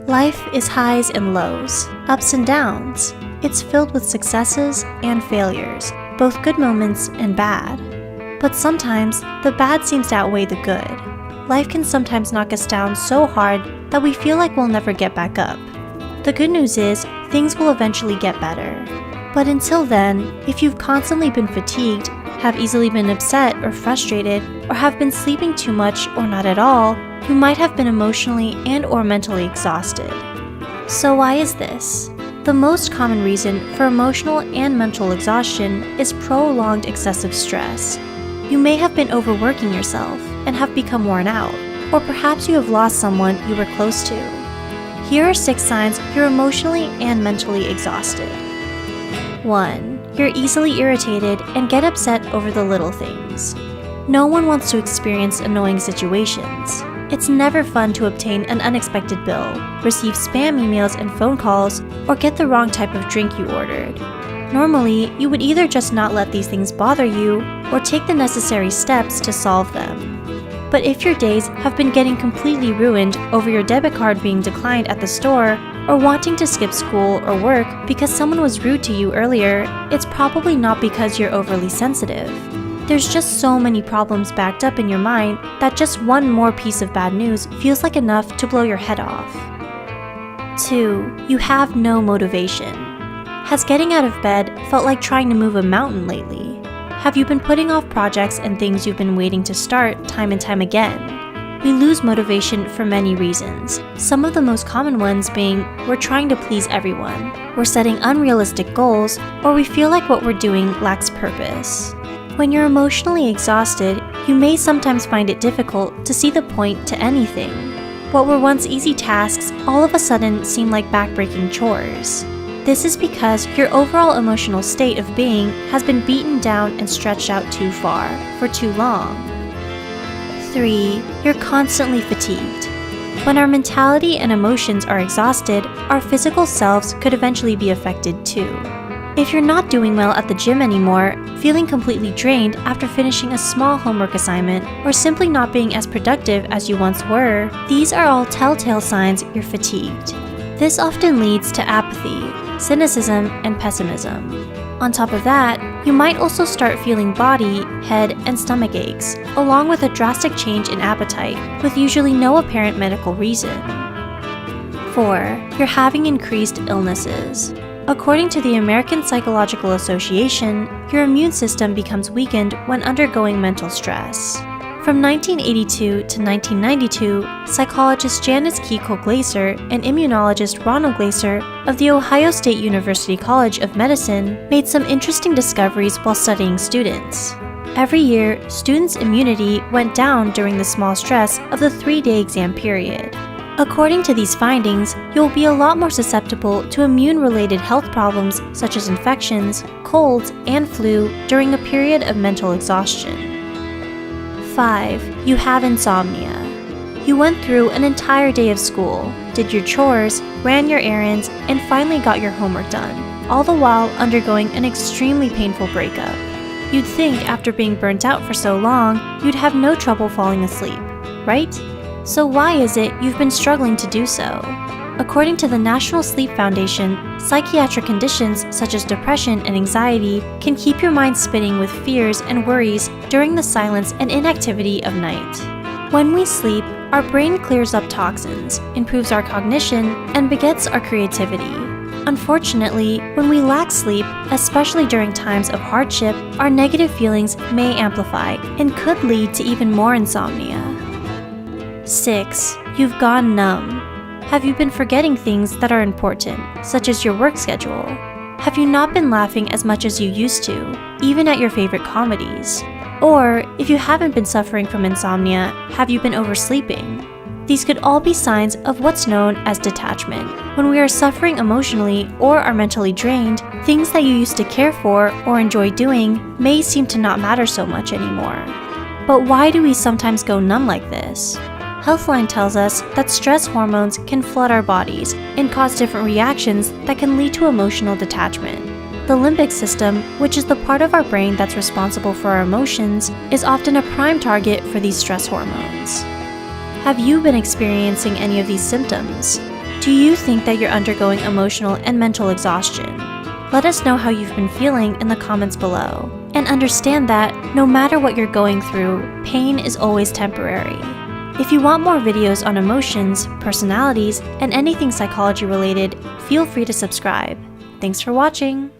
Life is highs and lows, ups and downs. It's filled with successes and failures, both good moments and bad. But sometimes, the bad seems to outweigh the good. Life can sometimes knock us down so hard that we feel like we'll never get back up. The good news is, things will eventually get better. But until then, if you've constantly been fatigued, have easily been upset or frustrated, or have been sleeping too much or not at all, you might have been emotionally and/or mentally exhausted. So why is this? The most common reason for emotional and mental exhaustion is prolonged excessive stress. You may have been overworking yourself and have become worn out, or perhaps you have lost someone you were close to. Here are 6 signs you're emotionally and mentally exhausted. 1. You're easily irritated and get upset over the little things. No one wants to experience annoying situations. It's never fun to obtain an unexpected bill, receive spam emails and phone calls, or get the wrong type of drink you ordered. Normally, you would either just not let these things bother you, or take the necessary steps to solve them. But if your days have been getting completely ruined over your debit card being declined at the store, or wanting to skip school or work because someone was rude to you earlier, it's probably not because you're overly sensitive. There's just so many problems backed up in your mind that just one more piece of bad news feels like enough to blow your head off. 2. You have no motivation. Has getting out of bed felt like trying to move a mountain lately? Have you been putting off projects and things you've been waiting to start time and time again? We lose motivation for many reasons, some of the most common ones being we're trying to please everyone, we're setting unrealistic goals, or we feel like what we're doing lacks purpose. When you're emotionally exhausted, you may sometimes find it difficult to see the point to anything. What were once easy tasks all of a sudden seem like backbreaking chores. This is because your overall emotional state of being has been beaten down and stretched out too far, for too long. 3. You're constantly fatigued. When our mentality and emotions are exhausted, our physical selves could eventually be affected too. If you're not doing well at the gym anymore, feeling completely drained after finishing a small homework assignment, or simply not being as productive as you once were, these are all telltale signs you're fatigued. This often leads to apathy, cynicism, and pessimism. On top of that, you might also start feeling body, head, and stomach aches, along with a drastic change in appetite, with usually no apparent medical reason. 4. You're having increased illnesses. According to the American Psychological Association, your immune system becomes weakened when undergoing mental stress. From 1982 to 1992, psychologist Janice Kekuo-Glaser and immunologist Ronald Glaser of The Ohio State University College of Medicine made some interesting discoveries while studying students. Every year, students' immunity went down during the small stress of the 3-day exam period. According to these findings, you'll be a lot more susceptible to immune-related health problems such as infections, colds, and flu during a period of mental exhaustion. 5. You have insomnia. You went through an entire day of school, did your chores, ran your errands, and finally got your homework done, all the while undergoing an extremely painful breakup. You'd think after being burnt out for so long, you'd have no trouble falling asleep, right? So why is it you've been struggling to do so? According to the National Sleep Foundation, psychiatric conditions such as depression and anxiety can keep your mind spinning with fears and worries during the silence and inactivity of night. When we sleep, our brain clears up toxins, improves our cognition, and begets our creativity. Unfortunately, when we lack sleep, especially during times of hardship, our negative feelings may amplify and could lead to even more insomnia. 6. You've gone numb. Have you been forgetting things that are important, such as your work schedule? Have you not been laughing as much as you used to, even at your favorite comedies? Or, if you haven't been suffering from insomnia, have you been oversleeping? These could all be signs of what's known as detachment. When we are suffering emotionally or are mentally drained, things that you used to care for or enjoy doing may seem to not matter so much anymore. But why do we sometimes go numb like this? Healthline tells us that stress hormones can flood our bodies and cause different reactions that can lead to emotional detachment. The limbic system, which is the part of our brain that's responsible for our emotions, is often a prime target for these stress hormones. Have you been experiencing any of these symptoms? Do you think that you're undergoing emotional and mental exhaustion? Let us know how you've been feeling in the comments below. And understand that, no matter what you're going through, pain is always temporary. If you want more videos on emotions, personalities, and anything psychology related, feel free to subscribe. Thanks for watching!